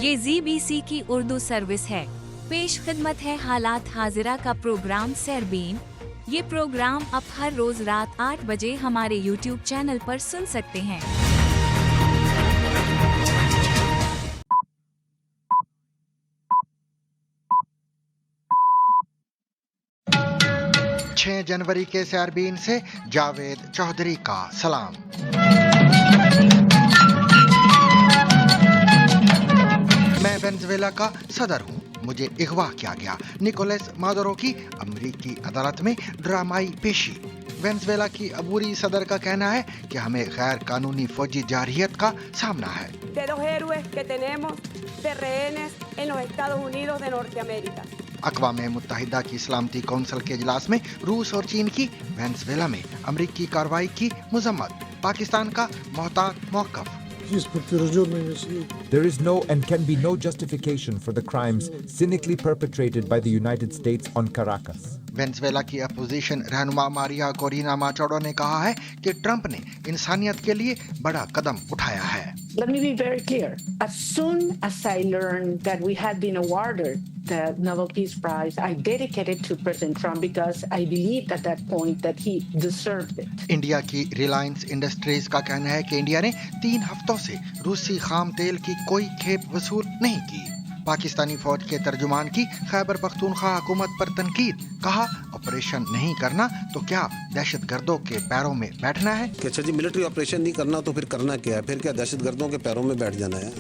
ये ZBC की Urdu service है। पेश खिदमत है हालात हाजिरा का प्रोग्राम सरबीन। ये प्रोग्राम आप हर रोज रात 8 बजे हमारे YouTube चैनल पर सुन सकते हैं। 6 जनवरी के सरबीन से जावेद चौधरी का सलाम। मैं वेनेजुएला का सदर हूँ। मुझे अगवा किया गया। निकोलस मादुरो की अमेरिकी अदालत में ड्रामाई पेशी। वेनेजुएला की अबूरी सदर का कहना है कि हमें गैर कानूनी फौजी जारहियत का सामना है। de los héroes que tenemos de rehenes en los Estados Unidos de Norteamérica. अक़वाम मुत्तहिदा की सलामती कौंसिल के इजलास में रूस और चीन की वेनेजुएला में अमेरिकी कार्रवाई की मजम्मत। पाकिस्तान का मोहतात मौक़िफ़। There is no and can be no justification for the crimes cynically perpetrated by the United States on Caracas. Venezuela की अपोजिशन रहनुमा मारिया कोरिना माचाडो ने कहा है कि ट्रंप ने इंसानियत के लिए बड़ा कदम उठाया है। Let me be very clear. As soon as I learned that we had been awarded the Nobel Peace Prize, I dedicated to President Trump because I believed at that point that he deserved it. India की Reliance industries का कहना है कि India ने 3 हफ्तों से रूसी खाम तेल की कोई खेप वसूल नहीं की। पाकिस्तानी फौज के तर्जुमान की खैबर पख्तूनख्वा हुकूमत पर तनकीद। कहा, ऑपरेशन नहीं करना तो क्या दहशतगर्दों के पैरों में बैठना है? कि अच्छा जी, मिलिट्री ऑपरेशन नहीं करना तो फिर करना क्या है? फिर क्या दहशतगर्दों के पैरों में बैठ जाना है?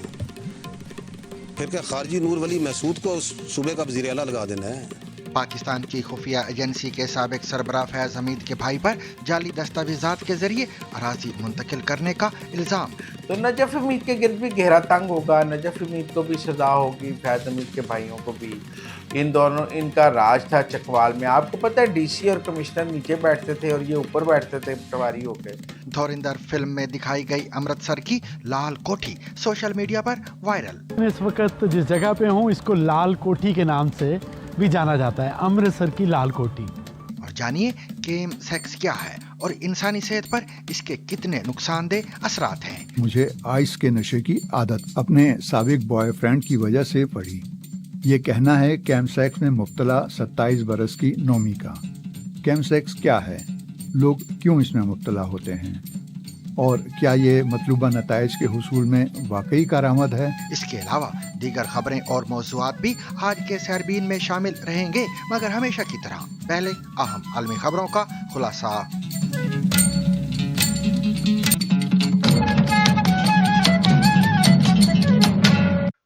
फिर क्या खारजी नूर वली महसूद को सूबे का वज़ीर आला लगा देना है? पाकिस्तान की खुफिया एजेंसी के साबिक सरबराह फैज हमीद के भाई पर जाली दस्तावेजात के जरिए अराजी मुंतकिल करने का इल्जाम। तो नजफ हमीद के गिर्द भी गहरा तंग होगा। नजफ हमीद को भी सजा होगी, फैज हमीद के भाइयों को भी। इन दोनों, इनका राज था चकवाल में। आपको पता है डीसी और कमिश्नर नीचे बैठते थे और ये ऊपर बैठते थे पटवारी होके। धौरिंदर फिल्म में दिखाई गई अमृतसर की लाल कोठी सोशल मीडिया पर वायरल। इस वक्त जिस जगह पे हूँ इसको लाल कोठी के नाम से भी जाना जाता है, अमृतसर की लाल कोठी। और जानिए केम सेक्स क्या है और इंसानी सेहत पर इसके कितने नुकसानदेह असरात हैं। मुझे आइस के नशे की आदत अपने साबिक बॉयफ्रेंड की वजह से पड़ी। ये कहना है केम सेक्स में मुब्तला 27 बरस की नोमी का। केम सेक्स क्या है, लोग क्यों इसमें मुब्तला होते हैं और क्या ये मतलूबा नताइज के हुसूल में वाकई कारआमद है? इसके अलावा दीगर खबरें और मौज़ूआत भी आज के सरबीन में शामिल रहेंगे, मगर हमेशा की तरह पहले अहम आलमी खबरों का खुलासा।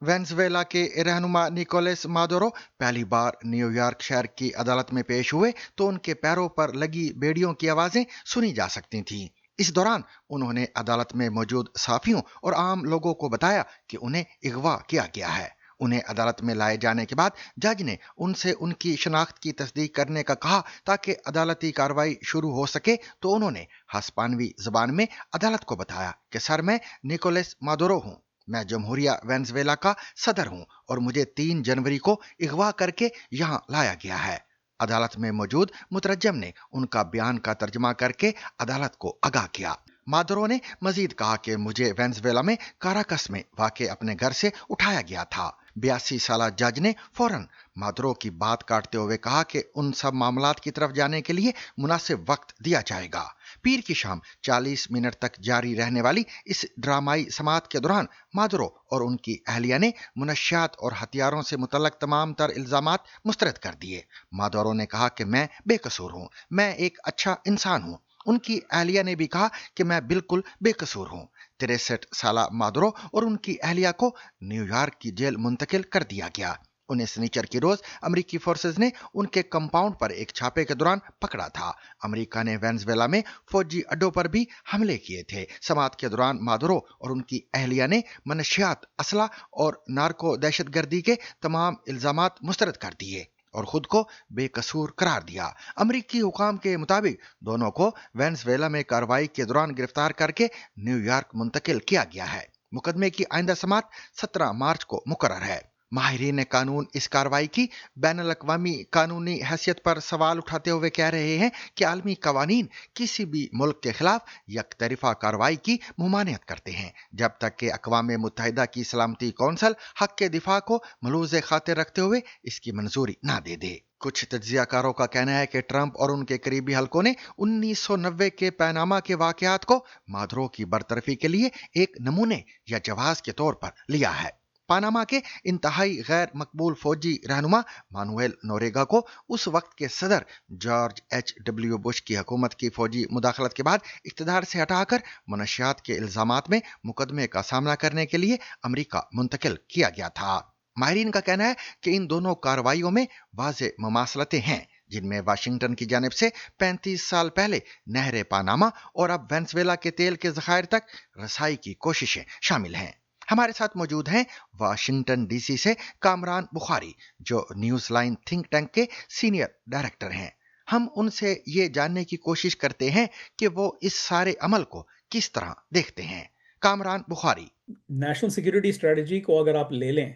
वेनेजुएला के रहनुमा निकोलस मादुरो पहली बार न्यूयॉर्क शहर की अदालत में पेश हुए तो उनके पैरों पर लगी बेड़ियों की आवाजें सुनी जा सकती थीं। इस दौरान उन्होंने अदालत में मौजूद साफियों और आम लोगों को बताया कि उन्हें अगवा किया गया है। उन्हें अदालत में लाए जाने के बाद जज ने उनसे उनकी शनाख्त की तस्दीक करने का कहा ताकि अदालती कार्रवाई शुरू हो सके, तो उन्होंने हस्पानवी जबान में अदालत को बताया कि सर, मैं निकोलस मादुरो हूँ, मैं जमहूरिया वेनेजुएला का सदर हूँ और मुझे 3 जनवरी को अगवा करके यहाँ लाया गया है। अदालत में मौजूद मुतरज्जम ने उनका बयान का तर्जमा करके अदालत को आगाह किया। मादुरो ने मजीद कहा कि मुझे वेनेजुएला में काराकस में वाक़े अपने घर से उठाया गया था। 82 साला जज ने फौरन मादुरो की बात काटते हुए कहा कि उन सब मामलात की तरफ जाने के लिए मुनासिब वक्त दिया जाएगा। पीर की शाम 40 मिनट तक जारी रहने वाली इस ड्रामाई समाअत के दौरान मादुरो और उनकी अहलिया ने मुनशियात और हथियारों से मुतल्लक तमाम तर इल्जामात मुस्तरद कर दिए। मादुरो ने कहा कि मैं बेकसूर हूँ, मैं एक अच्छा इंसान हूँ। उनकी अहलिया ने भी कहा कि मैं बिल्कुल बेकसूर हूँ। 63 साला मादुरो और उनकी अहलिया को न्यूयॉर्क की जेल मुंतकिल कर दिया गया। उन्हें शनिचर की रोज अमेरिकी फोर्सेस ने उनके कंपाउंड पर एक छापे के दौरान पकड़ा था। अमेरिका ने वेनेजुएला में फौजी अड्डों पर भी हमले किए थे। समाअत के दौरान मादुरो और उनकी अहलिया ने मनशियात, असला और नार्को दहशतगर्दी के तमाम इल्जामात मुस्तरद कर दिए और खुद को बेकसूर करार दिया। अमेरिकी हुकाम के मुताबिक दोनों को वेनेजुएला में कार्रवाई के दौरान गिरफ्तार करके न्यूयॉर्क मुंतकिल किया गया है। मुकदमे की आइंदा समाअत 17 मार्च को मुकर्रर है। माहिरीन कानून इस कार्रवाई की बैनुल-अक़वामी कानूनी हैसियत पर सवाल उठाते हुए कह रहे हैं कि आलमी कवानीन किसी भी मुल्क के खिलाफ यकतरफा कार्रवाई की मुमानियत करते हैं जब तक कि अक़वाम मुत्तहिदा की सलामती कौंसल हक के दिफा को मलूज़ खातिर रखते हुए इसकी मंजूरी ना दे दे। कुछ तज्ज़ियाकारों का कहना है कि ट्रंप और उनके करीबी हलकों ने 1990 के पैनामा के वाक़यात को मादरो की बरतरफी के लिए एक नमूने या जवाज़ के तौर पर लिया है। पानामा के इंतहाई गैर मकबूल फौजी रहनुमा मानुएल नोरेगा को उस वक्त के सदर जॉर्ज H.W. बुश की हुकूमत की फौजी मुदाखलत के बाद इक़्तिदार से हटाकर मनशियात के इल्ज़ामात में मुकदमे का सामना करने के लिए अमरीका मुंतकिल किया गया था। माहिरीन का कहना है कि इन दोनों कार्रवाइयों में वाज़े मुमासलतें हैं जिनमें वाशिंगटन की जानिब से 35 साल पहले नहर पानामा और अब वेनेज़ुएला के तेल के ज़खायर तक रसाई की कोशिशें शामिल हैं। हमारे साथ मौजूद हैं वाशिंगटन डीसी से कामरान बुखारी जो न्यूज़ लाइन थिंक टैंक के सीनियर डायरेक्टर हैं। हम उनसे ये जानने की कोशिश करते हैं कि वो इस सारे अमल को किस तरह देखते हैं। Kamran Bukhari, national security strategy को अगर आप ले लें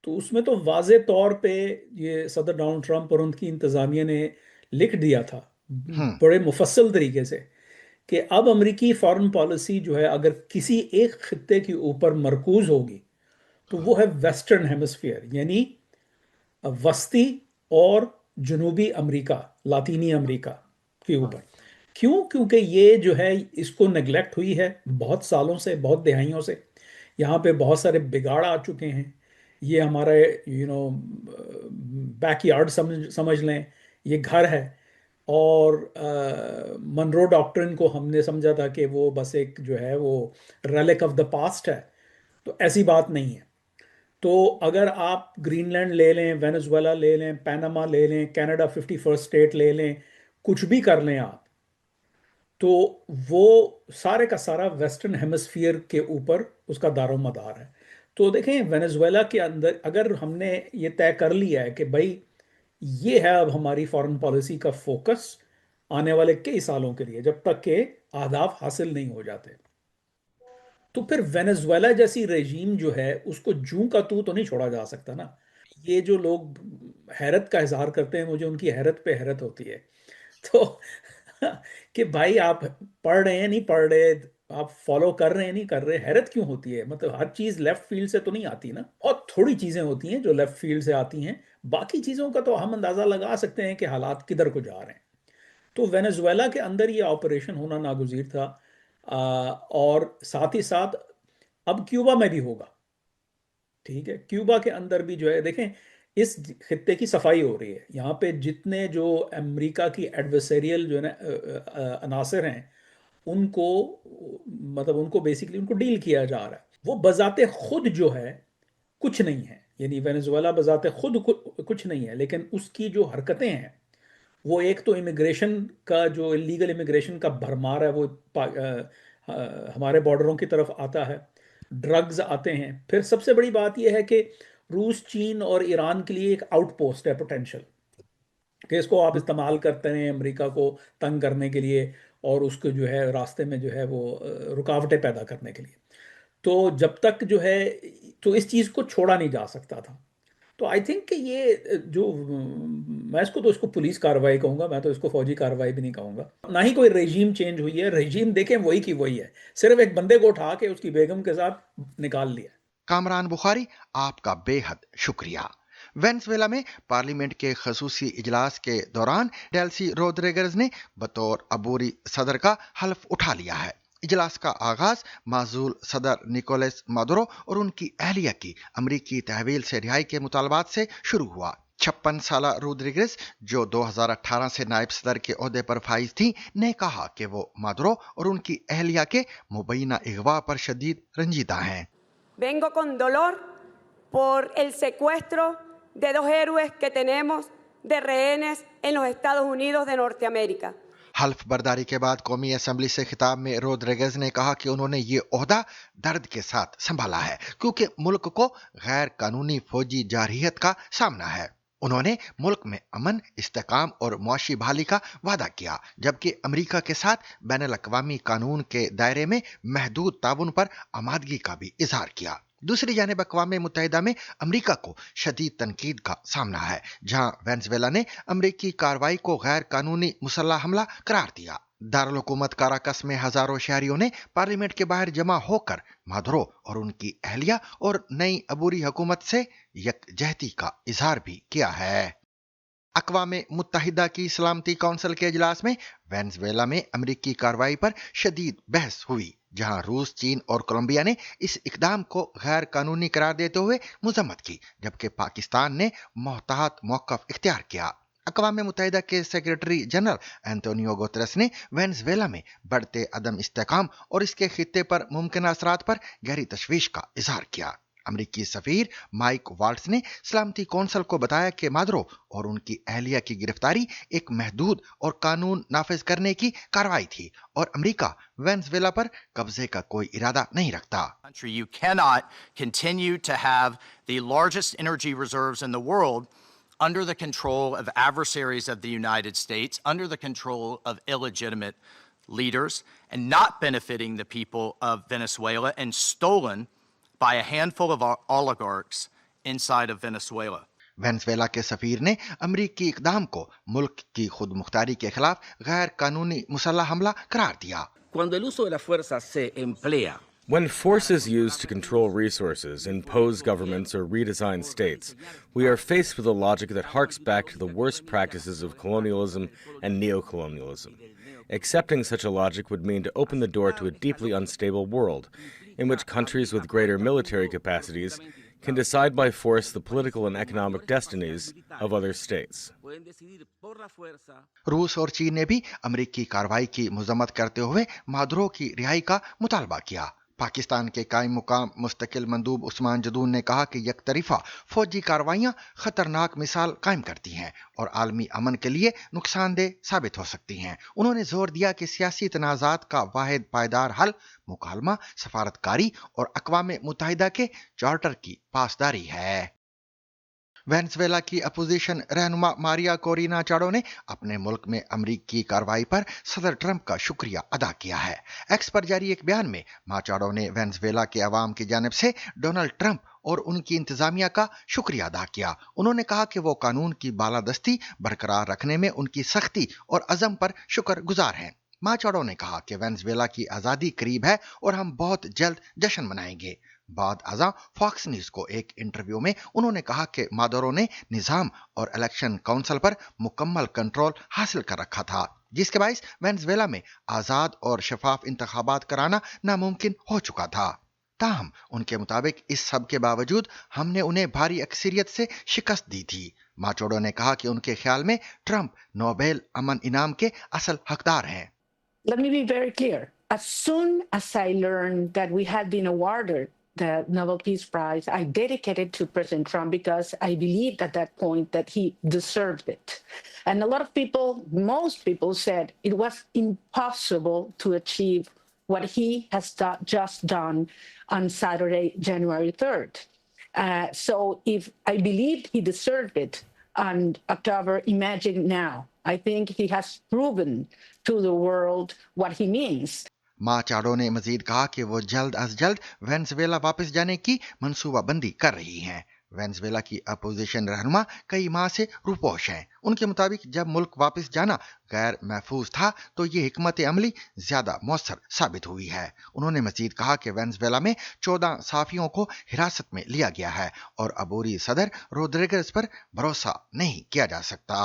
तो उसमें तो वाज़े तौर पे ये सदर डोनाल्ड ट्रंप और उनकी इंतज़ामिया ने लिख दिया था बड़े मुफस्सल तरीके से कि अब अमेरिकी फॉरेन पॉलिसी जो है अगर किसी एक खित्ते के ऊपर मरकूज होगी तो वो है वेस्टर्न हेमिस्फीयर, यानी वस्ती और जनूबी अमेरिका, लातीनी अमेरिका के ऊपर। क्यों? क्योंकि ये जो है इसको नेगलेक्ट हुई है बहुत सालों से, बहुत दहाइयों से। यहाँ पे बहुत सारे बिगाड़ आ चुके हैं। ये हमारा बैकयार्ड समझ लें, ये घर है। और मनरो डॉक्ट्रिन को हमने समझा था कि वो बस एक जो है वो रेलिक ऑफ द पास्ट है, तो ऐसी बात नहीं है। तो अगर आप ग्रीनलैंड ले लें, वेनेजुएला ले लें, पैनामा ले लें, कनाडा 51st स्टेट ले लें, कुछ भी कर लें आप, तो वो सारे का सारा वेस्टर्न हेमिस्फीयर के ऊपर उसका दारोमदार है। तो देखें, वेनेजुएला के अंदर अगर हमने ये तय कर लिया है कि भाई ये है अब हमारी फॉरेन पॉलिसी का फोकस आने वाले कई सालों के लिए, जब तक के अहदाफ हासिल नहीं हो जाते, तो फिर वेनेजुएला जैसी रेजीम जो है उसको जूं का तू तो नहीं छोड़ा जा सकता ना। ये जो लोग हैरत का इजहार करते हैं, मुझे उनकी हैरत पे हैरत होती है। तो कि भाई आप पढ़ रहे हैं नहीं पढ़ रहे, आप फॉलो कर रहे हैं नहीं कर रहे, हैरत क्यों होती है? मतलब हर चीज़ लेफ्ट फील्ड से तो नहीं आती ना, और थोड़ी चीज़ें होती हैं जो लेफ्ट फील्ड से आती हैं। बाकी चीज़ों का तो हम अंदाज़ा लगा सकते हैं कि हालात किधर को जा रहे हैं। तो वेनेजुएला के अंदर ये ऑपरेशन होना नागुज़ीर था, और साथ ही साथ अब क्यूबा में भी होगा। ठीक है, क्यूबा के अंदर भी जो है, देखें इस खित्ते की सफाई हो रही है। यहाँ पे जितने जो अमेरिका की एडवर्सेरियल जो है ना अनासर हैं, उनको मतलब उनको बेसिकली उनको डील किया जा रहा है। वो बजाते खुद जो है कुछ नहीं है, यानी वेनेजुएला बजाते खुद कुछ नहीं है, लेकिन उसकी जो हरकतें हैं वो एक तो इमिग्रेशन का जो इलीगल इमिग्रेशन का भरमार है वो हमारे बॉर्डरों की तरफ आता है, ड्रग्स आते हैं। फिर सबसे बड़ी बात यह है कि रूस, चीन और ईरान के लिए एक आउटपोस्ट है पोटेंशियल, कि इसको आप इस्तेमाल करते हैं अमेरिका को तंग करने के लिए और उसको जो है रास्ते में जो है वो रुकावटें पैदा करने के लिए। तो जब तक जो है तो इस चीज़ को छोड़ा नहीं जा सकता था। तो आई थिंक कि ये जो मैं इसको पुलिस कार्रवाई कहूँगा, मैं तो इसको फौजी कार्रवाई भी नहीं कहूँगा। ना ही कोई रेजीम चेंज हुई है, रेजीम देखें वही की वही है, सिर्फ एक बंदे को उठा के उसकी बेगम के साथ निकाल लिया। कामरान बुखारी, आपका बेहद शुक्रिया। वेनेजुएला में पार्लियामेंट के खसूसी इजलास के दौरान डेल्सी रोड्रिगेज ने बतौर अबूरी सदर का हल्फ उठा लिया है। इजलास का आगाज माजूल सदर निकोलस मादुरो और उनकी अहलिया की अमरीकी तहवील से रिहाई के मुतालबात से शुरू हुआ। 56 साला रोड्रिगेज, जो 2018 से नायब सदर के ओहदे पर फाइज थी, ने कहा कि वो मादुरो और उनकी अहलिया के मुबैना अगवा पर शदीद रंजीदा हैं। Vengo con dolor por el secuestro de 2 héroes que tenemos de rehenes en los Estados Unidos de Norteamérica. हल्फ बर्दारी के बाद कौमी असम्बली से खिताब में रोड्रिगेज ने कहा कि उन्होंने ये ओहदा दर्द के साथ संभाला है क्योंकि मुल्क को गैर कानूनी फौजी जारहियत का सामना है। उन्होंने मुल्क में अमन, इस्तेकाम और मुआशी बहाली का वादा किया, जबकि अमेरिका के साथ बैनुल अक़वामी कानून के दायरे में महदूद ताउन पर आमादगी का भी इजहार किया। दूसरी जानिब अक़वाम मुत्तहिदा में अमेरिका को शदीद तनकीद का सामना है, जहां वेनेज़ुएला ने अमेरिकी कार्रवाई को गैर कानूनी मुसल्लह हमला करार दिया। दारुल हुकूमत काराकस में हजारों शहरियों ने पार्लियामेंट के बाहर जमा होकर मादुरो और उनकी अहलिया और नई अबूरी हुकूमत से यकजहती का इजहार भी किया है। अक़वाम मुत्तहिदा की सलामती कौंसिल के इजलास में वेनेज़ुएला में अमेरिकी कार्रवाई पर शदीद बहस हुई, जहां रूस, चीन और कोलंबिया ने इस इकदाम को गैर कानूनी करार देते हुए मुज़म्मत की, जबकि पाकिस्तान ने मोहतात मौक़िफ़ इख्तियार किया। अक़वाम मुत्तहिदा के सेक्रेटरी जनरल एंटोनियो गुतेरेस ने वेनेज़ुएला में बढ़ते अदम इस्तेहकाम और इसके खित्ते पर मुमकिन असरात पर गहरी तशवीश का इजहार किया। अमरीकी सफीर माइक वाल्ट्स ने सलामती कौंसिल को बताया कि मादुरो और उनकी अहलिया की गिरफ्तारी एक महदूद और कानून नाफिज करने की कार्रवाई थी और अमेरिका वेनेज़ुएला पर कब्जे का कोई इरादा नहीं रखता। You cannot continue to have the largest energy reserves in the world under the control of adversaries of the United States, under the control of illegitimate leaders, and not benefiting the people of Venezuela, and stolen by a handful of oligarchs inside of Venezuela. Venezuela के सफीर ने अमरीकी इकदाम को मुल्क की खुद मुख्तारी के खिलाफ गैर कानूनी मुसल्लह हमला करार दिया। Cuando el uso de la fuerza se emplea When force is used to control resources, impose governments, or redesign states, we are faced with a logic that harks back to the worst practices of colonialism and neocolonialism. Accepting such a logic would mean to open the door to a deeply unstable world, in which countries with greater military capacities can decide by force the political and economic destinies of other states. रूस और चीन ने भी अमरीकी कार्रवाई की मुज़म्मत करते हुए मादुरो की रिहाई का मुतालबा किया। पाकिस्तान के कायम मुकाम मुस्तकिल मंदूब उस्मान जदून ने कहा कि यकतरफा फौजी कार्रवाइयां खतरनाक मिसाल कायम करती हैं और आलमी अमन के लिए नुकसानदेह साबित हो सकती हैं। उन्होंने जोर दिया कि सियासी तनाज़ात का वाहिद पायदार हल मुकालमा, सफारतकारी और अक़वाम मुत्तहिदा के चार्टर की पासदारी है। वेनेज़ुएला की अपोजिशन रहनुमा मारिया कोरिना चाडो ने अपने मुल्क में अमरीकी कार्रवाई पर सदर ट्रंप का शुक्रिया अदा किया है। एक्स पर जारी एक बयान में माचाडो ने वेनेज़ुएला के अवाम की जानिब से डोनाल्ड ट्रंप और उनकी इंतजामिया का शुक्रिया अदा किया। उन्होंने कहा कि वो कानून की बालादस्ती बरकरार रखने में उनकी सख्ती और अज़म पर शुक्रगुजार हैं। माचाडो ने कहा कि वेनेज़ुएला की आज़ादी करीब है और हम बहुत जल्द जश्न मनाएंगे। बाद अज़ां फॉक्स न्यूज़ को एक इंटरव्यू में उन्होंने कहा कि मादुरो ने निज़ाम और इलेक्शन काउंसिल पर मुकम्मल कंट्रोल हासिल कर रखा था, जिसके बायस वेनेज़ुएला में आज़ाद और शफाफ इंतखाबात कराना नामुमकिन हो चुका था। ताहम उनके मुताबिक इस सब के बावजूद हमने उन्हें भारी अक्सरियत से शिकस्त दी थी। माचाडो ने कहा कि उनके ख्याल में ट्रंप नोबेल अमन इनाम के असल हकदार हैं। Let me be very clear. As soon as I learned that we had been awarded the Nobel Peace Prize, I dedicated to President Trump because I believed at that point that he deserved it. And a lot of people, most people said it was impossible to achieve what he has just done on Saturday, January 3rd. So if I believed he deserved it on October, imagine now. I think he has proven to the world what he means. माचाडो ने मजीद कहा कि वो जल्द अज जल्द Venezuela वापस जाने की मंसूबाबंदी कर रही हैं। वेनेज़ुएला की अपोजिशन रहनुमा कई माह से रूपोश हैं। उनके मुताबिक जब मुल्क वापस जाना गैर महफूज था तो ये हिकमत अमली ज्यादा मौसर साबित हुई है। उन्होंने मजीद कहा कि वेनेज़ुएला में 14 सहाफ़ियों को हिरासत में लिया गया है और अबूरी सदर रोड्रिगेज पर भरोसा नहीं किया जा सकता।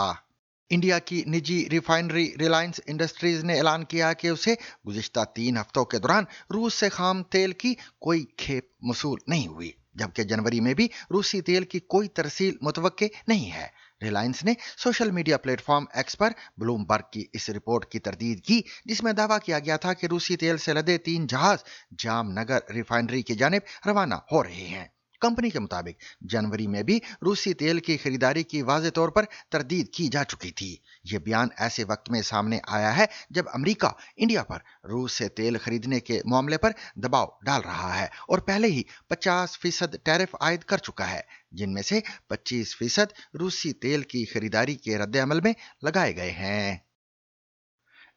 इंडिया की निजी रिफाइनरी रिलायंस इंडस्ट्रीज ने ऐलान किया कि उसे गुज़िश्ता 3 हफ्तों के दौरान रूस से खाम तेल की कोई खेप मौसूल नहीं हुई, जबकि जनवरी में भी रूसी तेल की कोई तरसील मुतवक्के नहीं है। रिलायंस ने सोशल मीडिया प्लेटफॉर्म एक्स पर ब्लूमबर्ग की इस रिपोर्ट की तरदीद की, जिसमें दावा किया गया था कि रूसी तेल से लदे 3 जहाज जामनगर रिफाइनरी की जानिब रवाना हो रहे हैं। कंपनी के मुताबिक जनवरी में भी रूसी तेल की खरीदारी की वाज़े तौर पर तरदीद की जा चुकी थी। यह बयान ऐसे वक्त में सामने आया है जब अमेरिका इंडिया पर रूस से तेल खरीदने के मामले पर दबाव डाल रहा है और पहले ही 50% टैरिफ आयद कर चुका है, जिनमें से 25% रूसी तेल की खरीदारी के रद्द अमल में लगाए गए हैं।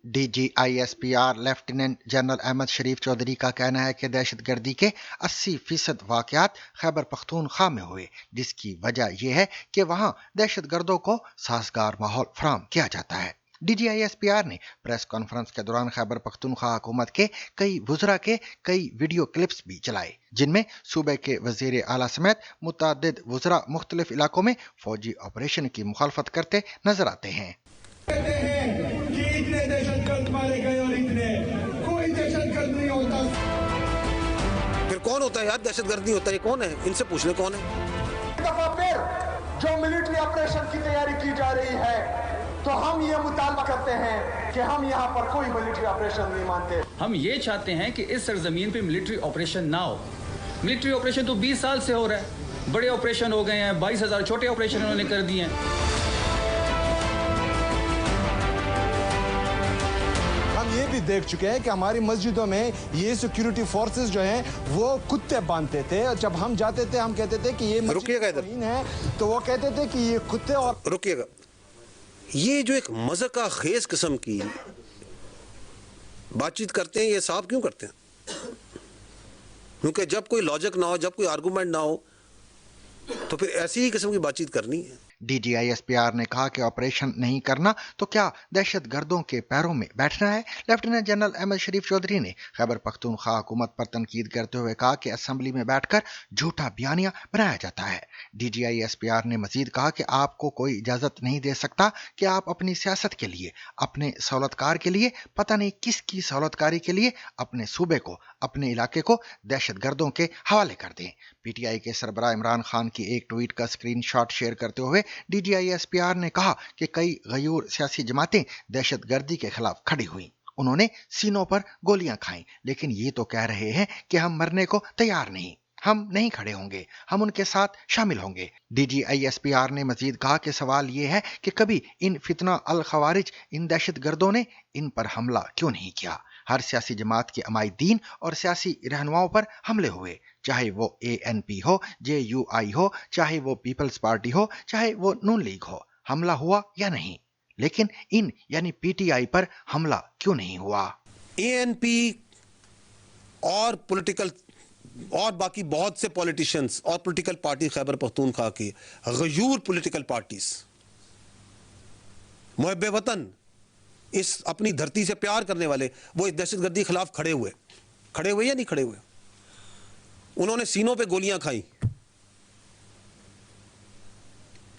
DGISPR लेफ्टिनेंट जनरल अहमद शरीफ चौधरी का कहना है कि दहशतगर्दी के 80% वाकयात खैबर पख्तूनख्वा में हुए, जिसकी वजह यह है कि वहां दहशतगर्दों को साजगार माहौल फराहम किया जाता है। DGISPR ने प्रेस कॉन्फ्रेंस के दौरान खैबर पख्तूनख्वा हुकूमत के कई वुज़रा के कई वीडियो क्लिप्स भी चलाए, जिनमें सूबे के वज़ीर आला समेत मुतअद्दिद वुज़रा मुख्तलिफ इलाकों में फौजी ऑपरेशन की मुखालफत करते नजर आते हैं। फिर कौन होता है यार दहशतगर्द नहीं होता, ये कौन है? इनसे पूछने कौन है। दफा फिर जो मिलिट्री ऑपरेशन की तैयारी की जा रही है, तो हम ये मुतालबा करते हैं कि हम यहाँ पर कोई मिलिट्री ऑपरेशन नहीं मानते। हम ये चाहते हैं कि इस सरजमीन पे मिलिट्री ऑपरेशन ना हो। मिलिट्री ऑपरेशन तो 20 साल से हो रहा है, बड़े ऑपरेशन हो गए हैं, 22,000 छोटे ऑपरेशन उन्होंने कर दिए हैं। हम ये भी देख चुके हैं कि हमारी मस्जिदों में ये सिक्योरिटी फोर्सेस जो हैं वो कुत्ते बांधते थे, और जब हम जाते थे हम कहते थे कि ये मस्जिद है, तो वो कहते थे कि ये कुत्ते। और रुकिएगा, ये जो एक मज़ाक़ खेज किस्म की बातचीत करते हैं, ये साहब क्यों करते हैं? क्योंकि जब कोई लॉजिक ना हो, जब कोई आर्गूमेंट ना हो, तो फिर ऐसी ही किस्म की बातचीत करनी है। DGISPR ने कहा कि ऑपरेशन नहीं करना तो क्या दहशतगर्दों के पैरों में बैठना है। लेफ्टिनेंट जनरल अहमद शरीफ चौधरी ने खैबर पख्तूनख्वा हुकूमत पर तनकीद करते हुए कहा कि असेंबली में बैठकर झूठा बयानिया बनाया जाता है। DGISPR ने मजीद कहा कि आपको कोई इजाजत नहीं दे सकता कि आप अपनी सियासत के लिए, अपने सहूलतकार के लिए, पता नहीं किसकी सहूलतकारी के लिए अपने सूबे को, अपने इलाके को दहशतगर्दों के हवाले कर दें। PTI के सरबराह इमरान खान की एक ट्वीट का स्क्रीनशॉट शेयर करते हुए DGISPR ने कहा कि कई गयूर सियासी जमातें दहशतगर्दी के खिलाफ खड़ी हुई, उन्होंने सीनों पर गोलियां खाईं, लेकिन ये तो कह रहे हैं कि हम मरने को तैयार नहीं, हम नहीं खड़े होंगे, हम उनके साथ शामिल होंगे। DGISPR ने मजीद कहा कि सवाल ये है कि कभी इन फितना अल खवारिज, इन दहशतगर्दों ने इन पर हमला क्यों नहीं किया। हर सियासी जमात के अमायदीन और सियासी रहनुमाओं पर हमले हुए, चाहे वो ANP हो, JUI हो, चाहे वो पीपल्स पार्टी हो, चाहे वो नून लीग हो, हमला हुआ या नहीं, लेकिन इन यानी PTI पर हमला क्यों नहीं हुआ। ANP और पॉलिटिकल और बाकी बहुत से पॉलिटिशियंस और पॉलिटिकल पार्टी खैबर पख्तूनख्वा की गयूर पॉलिटिकल पार्टीज मुहब्बे वतन, इस अपनी धरती से प्यार करने वाले, वो इस दहशतगर्दी के खिलाफ खड़े हुए या नहीं खड़े हुए? उन्होंने सीनों पे गोलियां खाई।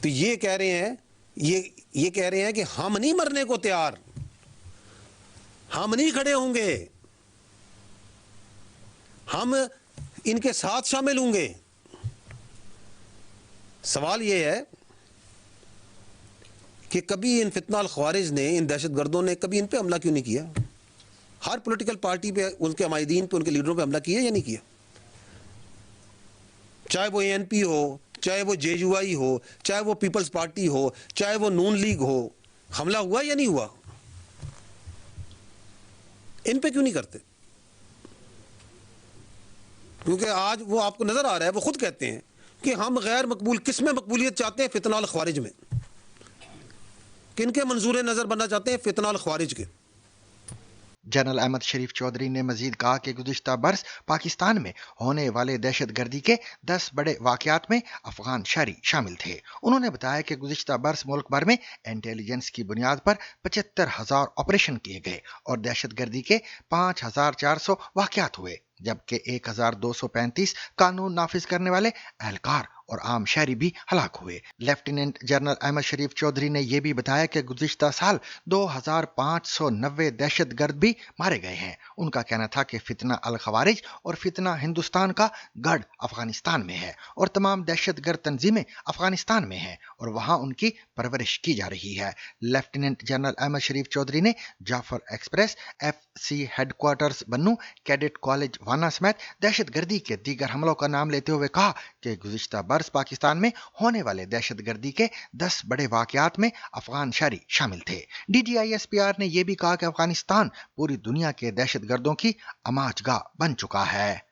तो ये कह रहे हैं, ये कह रहे हैं कि हम नहीं मरने को तैयार, हम नहीं खड़े होंगे, हम इनके साथ शामिल होंगे। सवाल ये है कि कभी इन फितना अल ख्वारिज ने, इन दहशतगर्दों ने कभी इन पे हमला क्यों नहीं किया? हर पॉलिटिकल पार्टी पे, उनके अमायदीन पे, उनके लीडरों पे हमला किया या नहीं किया? चाहे वो ANP हो, चाहे वो JUI हो, चाहे वो पीपल्स पार्टी हो, चाहे वो नून लीग हो, हमला हुआ या नहीं हुआ? इन पे क्यों नहीं करते? क्योंकि आज वो आपको नजर आ रहा है, वो खुद कहते हैं कि हम गैर मकबूल, किस में मकबूलियत चाहते हैं? फितना अल ख्वारिज में। किनके मंजूर नजर बनना चाहते हैं? फितना अल ख्वारिज के। जनरल अहमद शरीफ चौधरी ने मजीद कहा कि गुज़िश्ता बरस पाकिस्तान में होने वाले दहशतगर्दी के 10 बड़े वाक़यात में अफगान शहरी शामिल थे। उन्होंने बताया कि गुज़िश्ता बरस मुल्क भर में इंटेलिजेंस की बुनियाद पर 75,000 ऑपरेशन किए गए और दहशतगर्दी के 5,400 वाक़यात हुए, जबकि 1,235 कानून नाफिज करने वाले एहलकार और आम शहरी भी हलाक हुए। लेफ्टिनेंट जनरल अहमद शरीफ चौधरी ने यह भी बताया कि गुज़िश्ता साल 2,590 दहशतगर्द भी मारे गए हैं। उनका कहना था कि फितना अल खवारिज और फितना हिंदुस्तान का गढ़ अफगानिस्तान में है और तमाम दहशतगर्द तंजीमें अफगानिस्तान में हैं और वहां उनकी परवरिश की जा रही है। लेफ्टिनेंट जनरल अहमद शरीफ चौधरी ने जाफर एक्सप्रेस, FC हेडक्वार्टर्स बन्नू, कैडेट कॉलेज वाना समेत दहशतगर्दी के दीगर हमलों का नाम लेते हुए कहा कि गुज़िश्ता बरस पाकिस्तान में होने वाले दहशतगर्दी के 10 बड़े वाक़यात में अफगान शहरी शामिल थे। DGISPR ने यह भी कहा कि अफगानिस्तान पूरी दुनिया के दहशतगर्दों की अमाजगाह बन चुका है।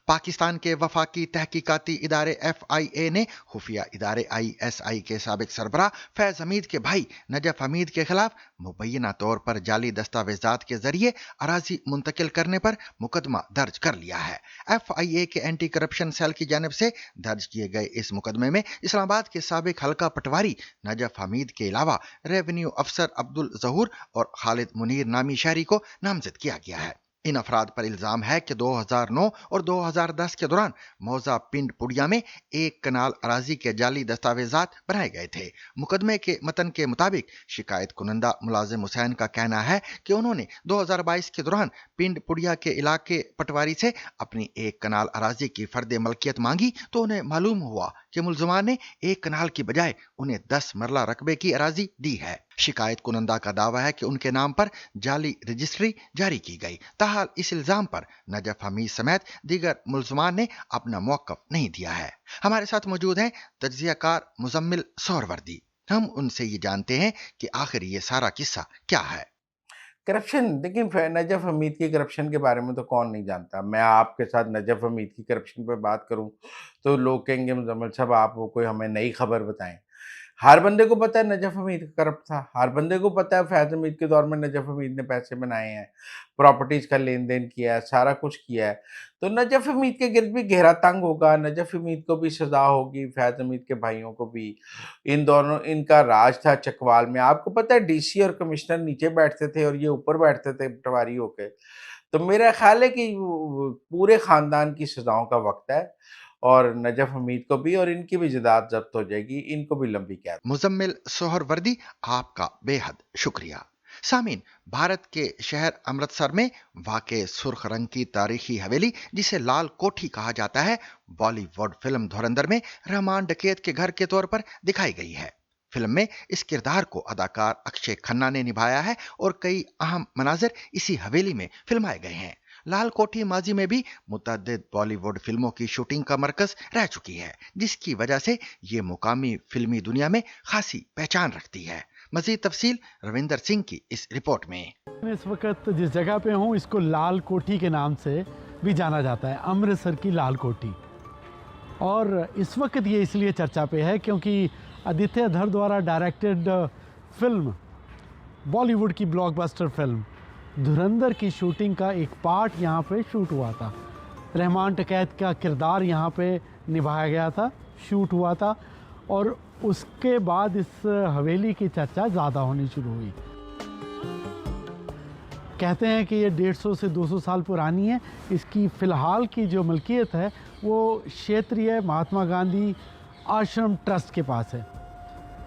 पाकिस्तान के वफाकी तहकीकाती इदारे FIA ने खुफिया इदारे ISI के साबिक सरबराह फैज हमीद के भाई नजफ हमीद के खिलाफ मुबैना तौर पर जाली दस्तावेजात के जरिए अराजी मुंतकिल करने पर मुकदमा दर्ज कर लिया है। FIA के एंटी करप्शन सेल की जानिब से दर्ज किए गए इस मुकदमे में इस्लामाबाद के साबिक हल्का पटवारी नजफ हमीद के अलावा रेवेन्यू अफसर अब्दुल जहूर और खालिद मुनीर नामी शहरी को नामजद किया गया है। इन अफराद पर इल्जाम है कि 2009 और 2010 के दौरान मौजा पिंड पुड़िया में एक कनाल अराजी के जाली दस्तावेजात बनाए गए थे। मुकदमे के मतन के मुताबिक शिकायत कुनंदा मुलाजिम हुसैन का कहना है कि उन्होंने 2022 के दौरान पिंड पुड़िया के इलाके पटवारी से अपनी एक कनाल अराजी की फर्द मलकियत मांगी तो उन्हें मालूम हुआ कि मुलजमान ने एक कनाल की बजाय उन्हें 10 मरला रकबे की अराजी दी है। शिकायत कुनंदा का दावा है कि उनके नाम पर जाली रजिस्ट्री जारी की गई। ताहाल इस इल्जाम पर नजफ हमीद समेत दीगर मुलजमान ने अपना मौक़िफ़ नहीं दिया है। हमारे साथ मौजूद हैं तज्ज़ियाकार मुज़म्मिल सोहरवर्दी। हम उनसे ये जानते हैं कि आखिर ये सारा किस्सा क्या है। करप्शन, देखिए नजफ हमीद की करप्शन के बारे में तो कौन नहीं जानता। मैं आपके साथ नजफ हमीद की करप्शन पर बात करूं तो लोग कहेंगे मुज़म्मिल साहब आप वो कोई हमें नई खबर बताएं। हर बंदे को पता है नजफ हमीद करप्ट था। हर बंदे को पता है फैज हमीद के दौर में नजफ हमीद ने पैसे बनाए हैं, प्रॉपर्टीज का लेन देन किया है, सारा कुछ किया है। तो नजफ हमीद के गिर्द भी घेरा तंग होगा, नजफ हमीद को भी सजा होगी, फैज हमीद के भाइयों को भी। इन दोनों, इनका राज था चकवाल में। आपको पता है DC और कमिश्नर नीचे बैठते थे और ये ऊपर बैठते थे पटवारी होके। तो मेरा ख्याल है कि पूरे खानदान की सजाओं का वक्त है और नजफ हमीद को भी, और इनकी भी जायदाद जब्त हो जाएगी, इनको भी लंबी कैद। मुज़म्मिल सोहरवर्दी, आपका बेहद शुक्रिया। सामीन, भारत के शहर अमृतसर में वाक़े सुर्ख रंग की तारीखी हवेली जिसे लाल कोठी कहा जाता है, बॉलीवुड फिल्म धुरंधर में रहमान डकैत के घर के तौर पर दिखाई गई है। फिल्म में इस किरदार को अदाकार अक्षय खन्ना ने निभाया है और कई अहम मनाजिर इसी हवेली में फिल्माए गए हैं। लाल कोठी माजी में भी मुतअद्दिद बॉलीवुड फिल्मों की शूटिंग का मरकज रह चुकी है, जिसकी वजह से ये मुकामी फिल्मी दुनिया में खासी पहचान रखती है। मजीद तफसील रविंदर सिंह की इस रिपोर्ट में। इस वक्त जिस जगह पे हूँ इसको लाल कोठी के नाम से भी जाना जाता है, अमृतसर की लाल कोठी। और इस वक्त ये इसलिए चर्चा पे है क्योंकि आदित्य धर द्वारा डायरेक्टेड फिल्म, बॉलीवुड की ब्लॉकबस्टर फिल्म धुरंधर की शूटिंग का एक पार्ट यहाँ पे शूट हुआ था। रहमान डकैत का किरदार यहाँ पे निभाया गया था, शूट हुआ था, और उसके बाद इस हवेली की चर्चा ज़्यादा होनी शुरू हुई। कहते हैं कि ये 150 से 200 साल पुरानी है। इसकी फ़िलहाल की जो मलकियत है वो क्षेत्रीय महात्मा गांधी आश्रम ट्रस्ट के पास है।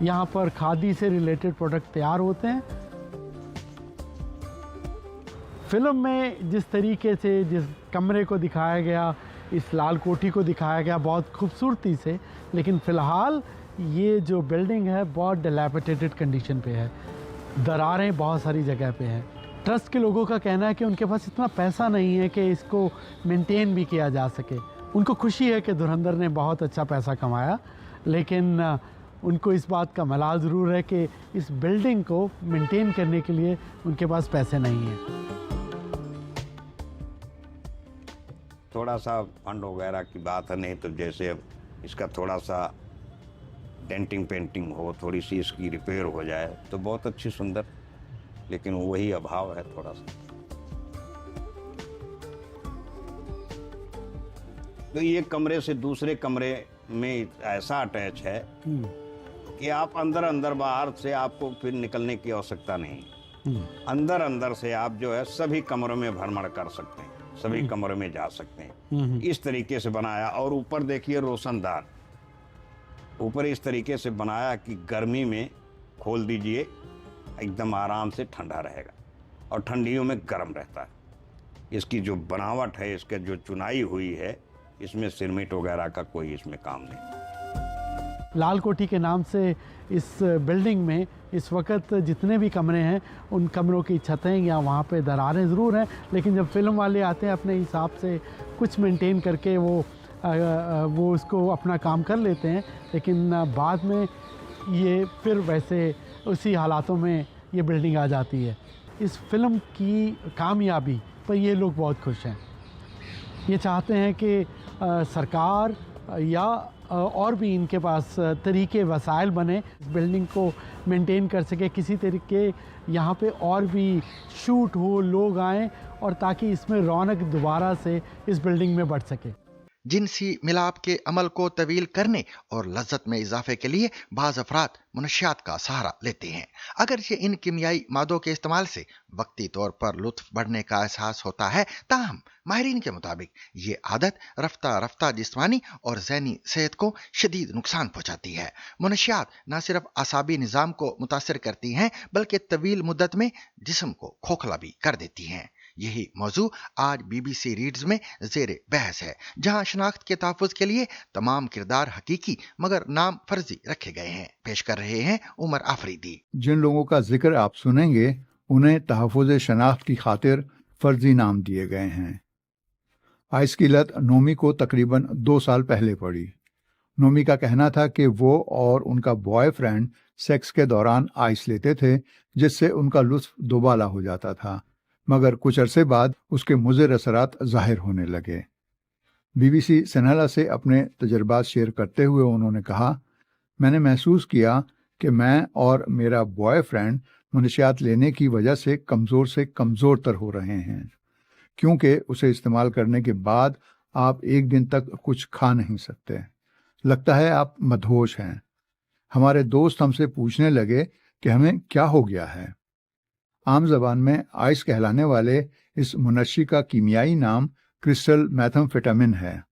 यहाँ पर खादी से रिलेटेड प्रोडक्ट तैयार होते हैं। फिल्म में जिस तरीके से जिस कमरे को दिखाया गया, इस लाल कोठी को दिखाया गया बहुत खूबसूरती से, लेकिन फ़िलहाल ये जो बिल्डिंग है बहुत डिलैपिडेटेड कंडीशन पे है, दरारें बहुत सारी जगह पे हैं। ट्रस्ट के लोगों का कहना है कि उनके पास इतना पैसा नहीं है कि इसको मेंटेन भी किया जा सके। उनको खुशी है कि धुरंधर ने बहुत अच्छा पैसा कमाया, लेकिन उनको इस बात का मलाल ज़रूर है कि इस बिल्डिंग को मेंटेन करने के लिए उनके पास पैसे नहीं हैं। थोड़ा सा फंड वगैरह की बात है, नहीं तो जैसे अब इसका थोड़ा सा डेंटिंग पेंटिंग हो, थोड़ी सी इसकी रिपेयर हो जाए तो बहुत अच्छी सुंदर, लेकिन वही अभाव है थोड़ा सा। तो ये कमरे से दूसरे कमरे में ऐसा अटैच है कि आप अंदर बाहर से आपको फिर निकलने की आवश्यकता नहीं। अंदर से आप जो है सभी कमरों में भ्रमण कर सकते हैं, सभी कमरों में जा सकते हैं। इस तरीके से बनाया, और ऊपर देखिए रोशनदार, ऊपर इस तरीके से बनाया कि गर्मी में खोल दीजिए एकदम आराम से ठंडा रहेगा, और ठंडियों में गर्म रहता है। इसकी जो बनावट है, इसके जो चुनाई हुई है, इसमें सिरमिट वगैरह का कोई इसमें काम नहीं। लाल कोठी के नाम से इस बिल्डिंग में इस वक्त जितने भी कमरे हैं उन कमरों की छतें या वहाँ पे दरारें ज़रूर हैं, लेकिन जब फिल्म वाले आते हैं अपने हिसाब से कुछ मेंटेन करके वो उसको अपना काम कर लेते हैं, लेकिन बाद में ये फिर वैसे उसी हालातों में ये बिल्डिंग आ जाती है। इस फिल्म की कामयाबी पर ये लोग बहुत खुश हैं। ये चाहते हैं कि सरकार या और भी इनके पास तरीके वसाइल बने, इस बिल्डिंग को मेंटेन कर सके, किसी तरीके यहाँ पे और भी शूट हो, लोग आएँ और ताकि इसमें रौनक दोबारा से इस बिल्डिंग में बढ़ सके। जिनसी मिलाप के अमल को तवील करने और लज्जत में इजाफे के लिए बाज़ अफराद मुनशियात का सहारा लेते हैं। अगरचे इन कीमियाई मादों के इस्तेमाल से वक्ती तौर पर लुत्फ बढ़ने का एहसास होता है, ताहम माहिरीन के मुताबिक ये आदत रफ्ता रफ्ता जिस्मानी और ज़हनी सेहत को शदीद नुकसान पहुंचाती है। मुनशियात न सिर्फ आसाबी निज़ाम को मुतासर करती हैं बल्कि तवील मुद्दत में जिस्म को खोखला भी कर देती हैं। यही मौजू आज BBC रीड्स में ज़ेरे बहस है, जहां शनाख्त के तहफ़्फ़ुज़ के लिए तमाम किरदार हकीकी मगर नाम फर्जी रखे गए हैं। पेश कर रहे हैं उमर आफरीदी। जिन लोगों का जिक्र आप सुनेंगे उन्हें तहफ़्फ़ुज़ शनाख्त की खातिर फर्जी नाम दिए गए हैं। आइस की लत नोमी को तकरीबन 2 साल पहले पड़ी। नोमी का कहना था कि वो और उनका बॉयफ्रेंड सेक्स के दौरान आइस लेते थे, जिससे उनका लुत्फ दोबाला हो जाता था, मगर कुछ अरसे बाद उसके मुज़िर असरात ज़ाहिर होने लगे। BBC सनहला से अपने तजर्बात शेयर करते हुए उन्होंने कहा, मैंने महसूस किया कि मैं और मेरा बॉयफ्रेंड मुनशियात लेने की वजह से कमज़ोर तर हो रहे हैं, क्योंकि उसे इस्तेमाल करने के बाद आप एक दिन तक कुछ खा नहीं सकते। लगता है आप मदहोश हैं। हमारे दोस्त हमसे पूछने लगे कि हमें क्या हो गया है। आम जबान में आइस कहलाने वाले इस मुनशी का कीमियाई नाम क्रिस्टल मैथमफेटामिन है।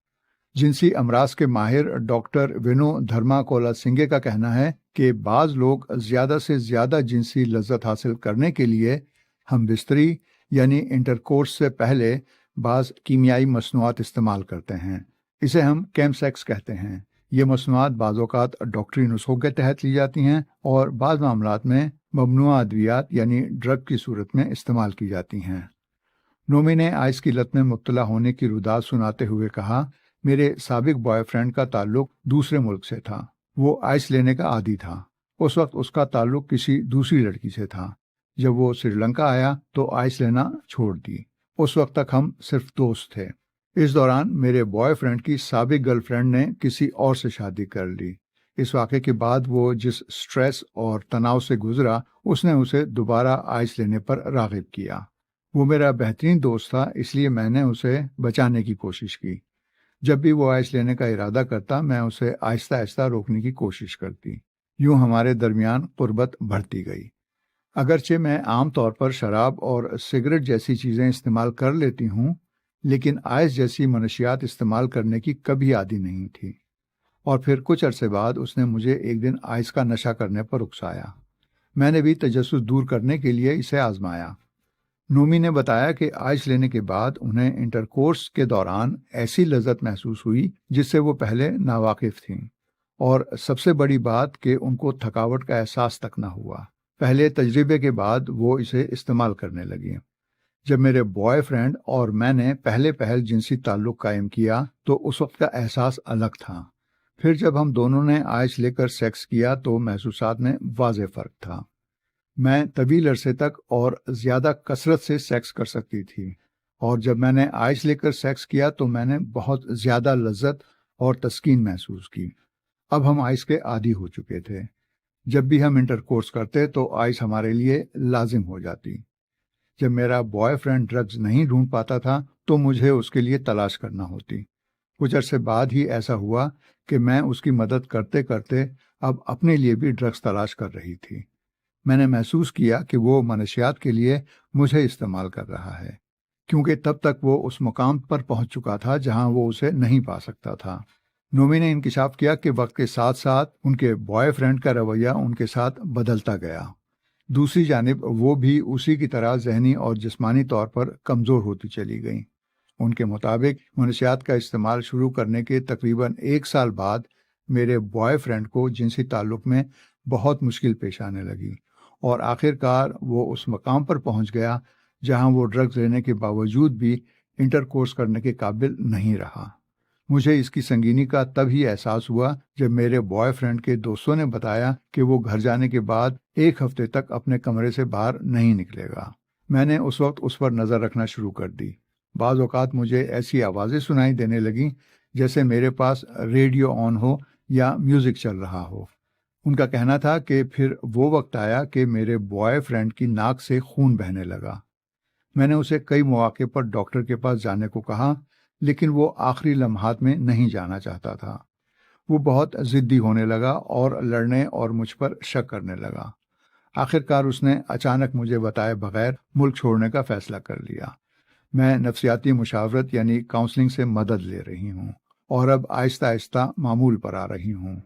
जिनसी अमराज के माहिर डॉक्टर विनो धर्माकोलासिंगे का कहना है कि बाज़ लोग ज़्यादा से ज़्यादा जिनसी लज्जत हासिल करने के लिए हम बिस्तरी यानी इंटरकोर्स से पहले बाज़ कीमियाई मसनूआत इस्तेमाल करते हैं। इसे हम केमसेक्स कहते हैं। ये मसनूआत बाज़ औक़ात डॉक्टरी नुस्खों के तहत ली जाती हैं और बाज़ मामलात में ममनुआ अद्वियात यानी ड्रग की सूरत में इस्तेमाल की जाती हैं। नोमी ने आइस की लत में मुब्तला होने की रुदात सुनाते हुए कहा, मेरे साबिक बॉयफ्रेंड का ताल्लुक दूसरे मुल्क से था। वो आइस लेने का आदी था। उस वक्त उसका ताल्लुक किसी दूसरी लड़की से था। जब वो श्रीलंका आया तो आइस लेना छोड़ दी। उस वक्त तक हम सिर्फ दोस्त थे। इस दौरान मेरे बॉयफ्रेंड की साबिक गर्लफ्रेंड ने किसी और से शादी कर ली। इस वाक़े के बाद वो जिस स्ट्रेस और तनाव से गुजरा, उसने उसे दोबारा आइस लेने पर राग़िब किया। वो मेरा बेहतरीन दोस्त था, इसलिए मैंने उसे बचाने की कोशिश की। जब भी वो आइस लेने का इरादा करता, मैं उसे आहिस्ता आहिस्ता रोकने की कोशिश करती। यूं हमारे दरमियान क़ुर्बत बढ़ती गई। अगरचे मैं आम तौर पर शराब और सिगरेट जैसी चीज़ें इस्तेमाल कर लेती हूँ, लेकिन आइस जैसी मनशियात इस्तेमाल करने की कभी आदी नहीं थी। और फिर कुछ अरसे बाद उसने मुझे एक दिन आइस का नशा करने पर उकसाया। मैंने भी तजस्सुस दूर करने के लिए इसे आजमाया। नोमी ने बताया कि आइस लेने के बाद उन्हें इंटरकोर्स के दौरान ऐसी लज्जत महसूस हुई जिससे वो पहले नावाकिफ थीं, और सबसे बड़ी बात कि उनको थकावट का एहसास तक न हुआ। पहले तजर्बे के बाद वो इसे इस्तेमाल करने लगी। जब मेरे बॉयफ्रेंड और मैंने पहल जिनसी ताल्लुक कायम किया तो उस वक्त का एहसास अलग था। फिर जब हम दोनों ने आइस लेकर सेक्स किया तो महसूसात में वाज़ेह फ़र्क था। मैं तवील अरसे तक और ज़्यादा कसरत से सेक्स कर सकती थी, और जब मैंने आइस लेकर सेक्स किया तो मैंने बहुत ज़्यादा लज्जत और तस्कीन महसूस की। अब हम आइस के आदी हो चुके थे। जब भी हम इंटरकोर्स करते तो आइस हमारे लिए लाजिम हो जाती। जब मेरा बॉयफ्रेंड ड्रग्स नहीं ढूंढ पाता था तो मुझे उसके लिए तलाश करना होती। कुछ अरसे बाद ही ऐसा हुआ कि मैं उसकी मदद करते करते अब अपने लिए भी ड्रग्स तलाश कर रही थी। मैंने महसूस किया कि वो मनशियात के लिए मुझे इस्तेमाल कर रहा है, क्योंकि तब तक वो उस मुकाम पर पहुंच चुका था जहां वो उसे नहीं पा सकता था। नोमी ने इंकिशाफ किया कि वक्त के साथ साथ उनके बॉयफ्रेंड का रवैया उनके साथ बदलता गया। दूसरी जानिब वो भी उसी की तरह जहनी और जिस्मानी तौर पर कमज़ोर होती चली गईं। उनके मुताबिक मनशियात का इस्तेमाल शुरू करने के तकरीबन 1 साल बाद मेरे बॉयफ्रेंड को जिनसी ताल्लुक़ में बहुत मुश्किल पेश आने लगी, और आखिरकार वो उस मकाम पर पहुंच गया जहां वो ड्रग्स लेने के बावजूद भी इंटरकोर्स करने के काबिल नहीं रहा। मुझे इसकी संगीनी का तभी एहसास हुआ जब मेरे बॉयफ्रेंड के दोस्तों ने बताया कि वो घर जाने के बाद 1 हफ्ते तक अपने कमरे से बाहर नहीं निकलेगा। मैंने उस वक्त उस पर नज़र रखना शुरू कर दी। بعض औकात मुझे ऐसी आवाज़ें सुनाई देने लगीं जैसे मेरे पास रेडियो ऑन हो या म्यूज़िक चल रहा हो। उनका कहना था कि फिर वो वक्त आया कि मेरे बॉयफ्रेंड की नाक से खून बहने लगा। मैंने उसे कई मौके पर डॉक्टर के पास जाने को कहा, लेकिन वो आखिरी लम्हात में नहीं जाना चाहता था। वो बहुत ज़िद्दी होने लगा और लड़ने और मुझ पर शक करने लगा। आखिरकार उसने अचानक मुझे बताए बगैर मुल्क छोड़ने का फ़ैसला कर लिया। मैं नफ्सियाती मुशावरत यानी काउंसलिंग से मदद ले रही हूँ और अब आहिस्ता आहिस्ता मामूल पर आ रही हूँ।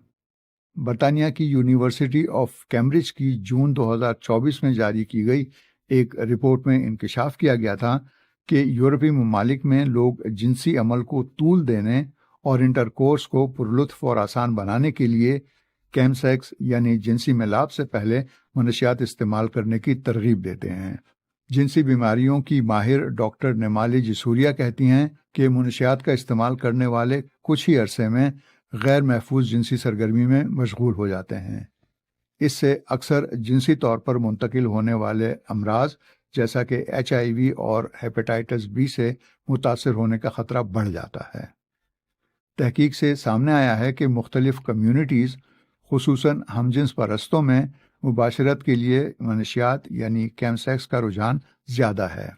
बरतानिया की यूनिवर्सिटी ऑफ कैम्ब्रिज की जून 2024 में जारी की गई एक रिपोर्ट में इंकशाफ किया गया था कि यूरोपीय ममालिक में लोग जिनसी अमल को तूल देने और इंटरकोर्स को पुरलुत्फ और आसान बनाने के लिए कैमसेक्स यानी जिनसी मिलाप से पहले मनशियात इस्तेमाल करने की तरगीब देते हैं। जिनसी बीमारियों की माहिर डॉक्टर निमाली जसूरिया कहती हैं कि मनशियात का इस्तेमाल करने वाले कुछ ही अरसे में गैर महफूज जिनसी सरगर्मी में मशगूल हो जाते हैं। इससे अक्सर जिनसी तौर पर मुंतकिल होने वाले अमराज जैसा कि HIV और हेपेटाइटिस B से मुतासर होने का ख़तरा बढ़ जाता है। तहकीक से सामने आया है कि मुख्तलिफ कम्यूनिटीज़ खुसूसन हमजिन्स परस्तों में मुबाशरत के लिए मनशियात यानी कैमसेक्स का रुझान ज़्यादा है।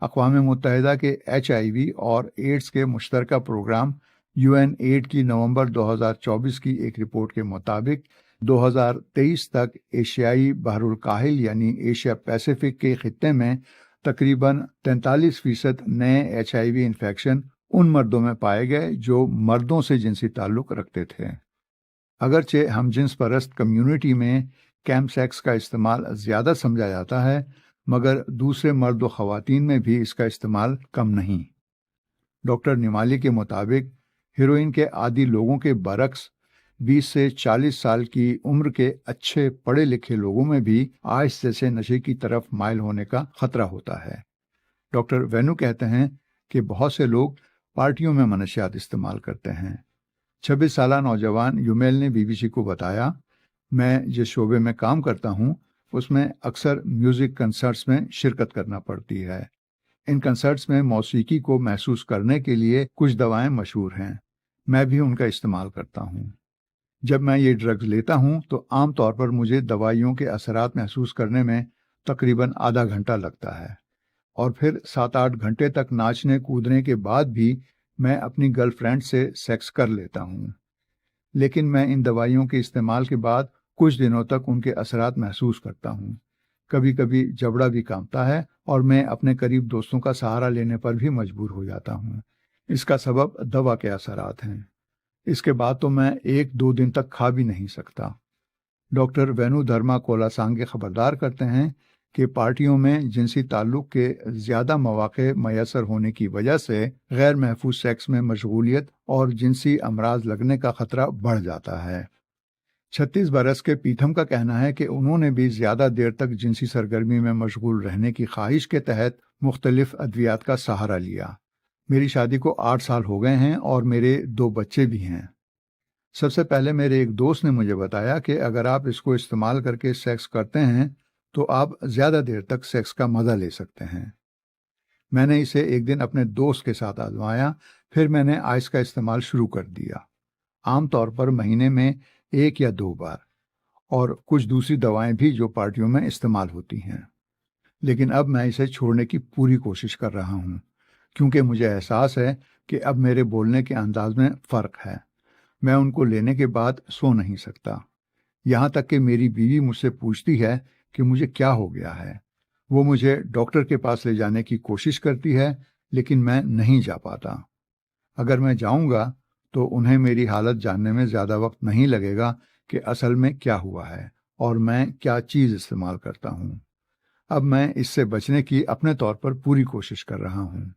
अक़वाम मुत्तहिदा के HIV और एड्स के मुश्तरका प्रोग्राम UN-AIDS की नवंबर 2024 की एक रिपोर्ट के मुताबिक 2023 तक एशियाई बहरुल काहिल यानी एशिया पैसिफिक के खित्ते में तकरीबन 43% नए HIV इन्फेक्शन उन मर्दों में पाए गए जो मर्दों से जिनसी ताल्लुक़ रखते थे। अगरचे हमजिन्स परस्त कम्युनिटी में कैमसेक्स का इस्तेमाल ज़्यादा समझा जाता है, मगर दूसरे मर्द व ख़वातीन में भी इसका इस्तेमाल कम नहीं। डॉक्टर निमाली के मुताबिक हेरोइन के आदी लोगों के बरक्स 20 से 40 साल की उम्र के अच्छे पढ़े लिखे लोगों में भी आइस से नशे की तरफ माइल होने का खतरा होता है। डॉक्टर वेनु कहते हैं कि बहुत से लोग पार्टियों में मनशियात इस्तेमाल करते हैं। 26 साला नौजवान युमेल ने BBC को बताया, मैं जिस शोबे में काम करता हूँ उसमें अक्सर म्यूज़िक कंसर्ट्स में शिरकत करना पड़ती है। इन कंसर्ट्स में मौसीकी को महसूस करने के लिए कुछ दवाएं मशहूर हैं। मैं भी उनका इस्तेमाल करता हूँ। जब मैं ये ड्रग्स लेता हूँ तो आम तौर पर मुझे दवाइयों के असरात महसूस करने में तकरीबन आधा घंटा लगता है और फिर 7-8 घंटे तक नाचने कूदने के बाद भी मैं अपनी गर्लफ्रेंड से सेक्स कर लेता हूँ। लेकिन मैं इन दवाइयों के इस्तेमाल के बाद कुछ दिनों तक उनके असरात महसूस करता हूँ। कभी कभी जबड़ा भी कांपता है और मैं अपने करीब दोस्तों का सहारा लेने पर भी मजबूर हो जाता हूँ। इसका सबब दवा के असरात हैं। इसके बाद तो मैं 1-2 दिन तक खा भी नहीं सकता। डॉक्टर वेनु धर्मा कोलासांगे खबरदार करते हैं कि पार्टियों में जिनसी ताल्लुक़ के ज़्यादा मौक़े मैसर होने की वजह से गैर महफूज सेक्स में मशगूलियत और जिनसी अमराज लगने का ख़तरा बढ़ जाता है। 36 बरस के पीथम का कहना है कि उन्होंने भी ज़्यादा देर तक जिनसी सरगर्मी में मशगूल रहने की ख्वाहिश के तहत मुख्तलिफ अद्वियात का सहारा लिया। मेरी शादी को 8 साल हो गए हैं और मेरे 2 बच्चे भी हैं। सबसे पहले मेरे एक दोस्त ने मुझे बताया कि अगर आप इसको इस्तेमाल करके सेक्स करते हैं तो आप ज़्यादा देर तक सेक्स का मज़ा ले सकते हैं। मैंने इसे एक दिन अपने दोस्त के साथ आजमाया, फिर मैंने आइस का इस्तेमाल शुरू कर दिया, आमतौर पर महीने में 1 या 2 बार, और कुछ दूसरी दवाएं भी जो पार्टियों में इस्तेमाल होती हैं। लेकिन अब मैं इसे छोड़ने की पूरी कोशिश कर रहा हूँ क्योंकि मुझे एहसास है कि अब मेरे बोलने के अंदाज में फ़र्क है। मैं उनको लेने के बाद सो नहीं सकता। यहाँ तक कि मेरी बीवी मुझसे पूछती है कि मुझे क्या हो गया है। वो मुझे डॉक्टर के पास ले जाने की कोशिश करती है, लेकिन मैं नहीं जा पाता। अगर मैं जाऊंगा तो उन्हें मेरी हालत जानने में ज़्यादा वक्त नहीं लगेगा कि असल में क्या हुआ है और मैं क्या चीज़ इस्तेमाल करता हूँ। अब मैं इससे बचने की अपने तौर पर पूरी कोशिश कर रहा हूँ।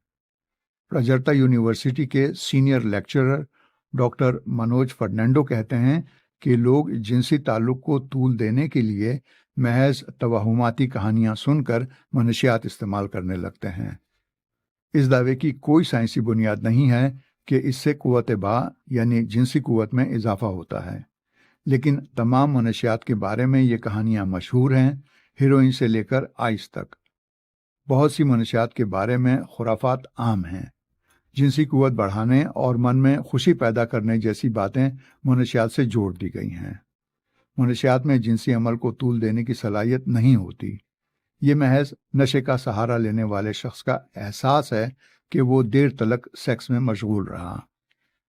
रजरता यूनिवर्सिटी के senior lecturer doctor Manoj Fernando कहते हैं कि लोग जिनसी ताल्लुक़ को तूल देने के लिए महज तवहुमाती कहानियां सुनकर मनशियात इस्तेमाल करने लगते हैं। इस दावे की कोई साइंसी बुनियाद नहीं है कि इससे कुव्वत बा यानी जिनसी कुव्वत में इजाफा होता है, लेकिन तमाम मनशियात के बारे में ये कहानियां मशहूर हैं, हीरोइन से लेकर आइस तक। बहुत सी मनशियात के बारे में खुराफात आम हैं। जिनसी कुव्वत बढ़ाने और मन में खुशी पैदा करने जैसी बातें मनशियात से जोड़ दी गई हैं। मनशियात में जिनसी अमल को तूल देने की सलाहियत नहीं होती। ये महज नशे का सहारा लेने वाले शख्स का एहसास है कि वो देर तलक सेक्स में मशगूल रहा।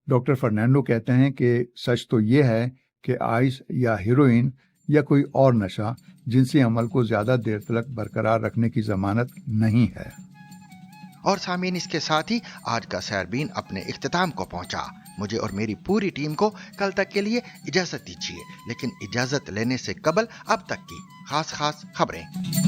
डॉक्टर फर्नांडो कहते हैं कि सच तो ये है कि आइस या हीरोइन या कोई और नशा जिनसी अमल को ज्यादा देर तलक बरकरार रखने की जमानत नहीं है। और सामीन, इसके साथ ही आज का सैरबीन अपने इख्तिताम को पहुंचा। मुझे और मेरी पूरी टीम को कल तक के लिए इजाजत दीजिए, लेकिन इजाजत लेने से कबल अब तक की खास खबरें।